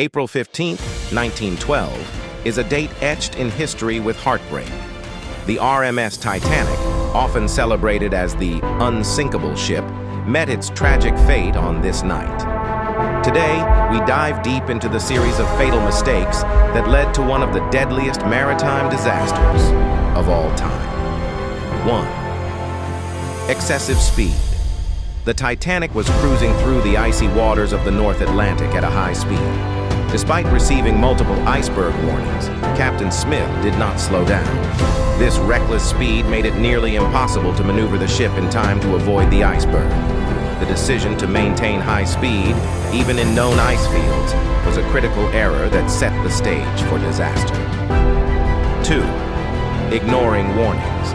April 15, 1912, is a date etched in history with heartbreak. The RMS Titanic, often celebrated as the Unsinkable ship, met its tragic fate on this night. Today, we dive deep into the series of fatal mistakes that led to one of the deadliest maritime disasters of all time. 1. Excessive speed. The Titanic was cruising through the icy waters of the North Atlantic at a high speed. Despite receiving multiple iceberg warnings, Captain Smith did not slow down. This reckless speed made it nearly impossible to maneuver the ship in time to avoid the iceberg. The decision to maintain high speed, even in known ice fields, was a critical error that set the stage for disaster. 2. Ignoring warnings.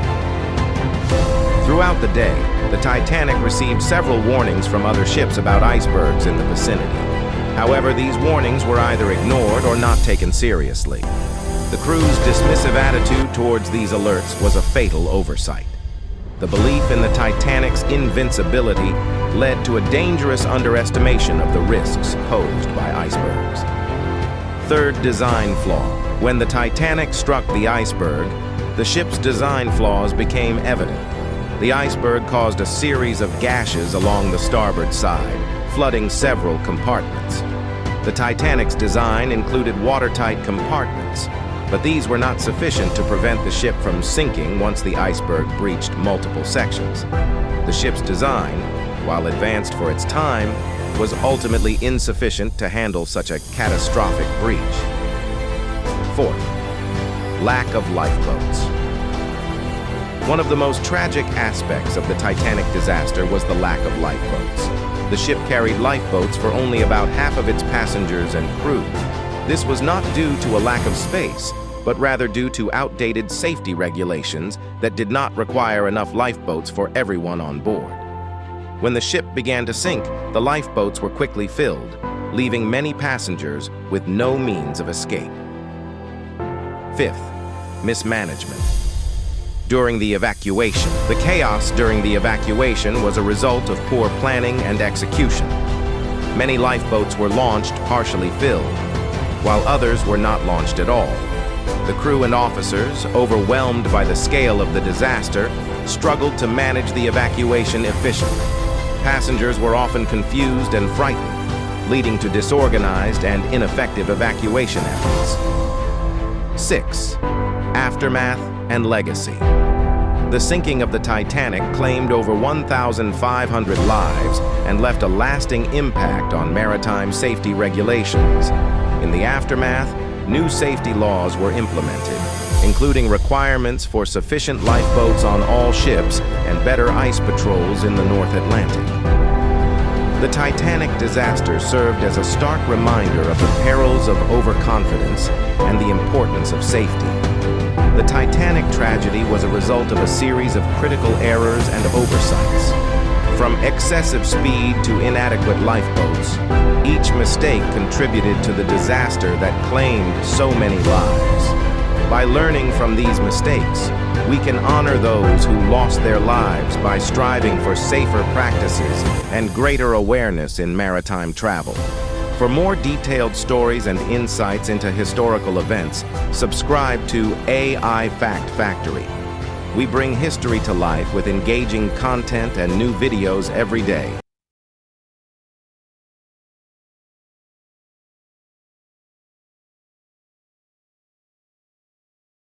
Throughout the day, the Titanic received several warnings from other ships about icebergs in the vicinity. However, these warnings were either ignored or not taken seriously. The crew's dismissive attitude towards these alerts was a fatal oversight. The belief in the Titanic's invincibility led to a dangerous underestimation of the risks posed by icebergs. 3rd, design flaw. When the Titanic struck the iceberg, the ship's design flaws became evident. The iceberg caused a series of gashes along the starboard side, flooding several compartments. The Titanic's design included watertight compartments, but these were not sufficient to prevent the ship from sinking once the iceberg breached multiple sections. The ship's design, while advanced for its time, was ultimately insufficient to handle such a catastrophic breach. 4th, lack of lifeboats. One of the most tragic aspects of the Titanic disaster was the lack of lifeboats. The ship carried lifeboats for only about half of its passengers and crew. This was not due to a lack of space, but rather due to outdated safety regulations that did not require enough lifeboats for everyone on board. When the ship began to sink, the lifeboats were quickly filled, leaving many passengers with no means of escape. 5th, mismanagement. During the evacuation. The chaos during the evacuation was a result of poor planning and execution. Many lifeboats were launched partially filled, while others were not launched at all. The crew and officers, overwhelmed by the scale of the disaster, struggled to manage the evacuation efficiently. Passengers were often confused and frightened, leading to disorganized and ineffective evacuation efforts. 6. Aftermath and legacy. The sinking of the Titanic claimed over 1,500 lives and left a lasting impact on maritime safety regulations. In the aftermath, new safety laws were implemented, including requirements for sufficient lifeboats on all ships and better ice patrols in the North Atlantic. The Titanic disaster served as a stark reminder of the perils of overconfidence and the importance of safety. The Titanic tragedy was a result of a series of critical errors and oversights. From excessive speed to inadequate lifeboats, each mistake contributed to the disaster that claimed so many lives. By learning from these mistakes, we can honor those who lost their lives by striving for safer practices and greater awareness in maritime travel. For more detailed stories and insights into historical events, subscribe to AI Fact Factory. We bring history to life with engaging content and new videos every day.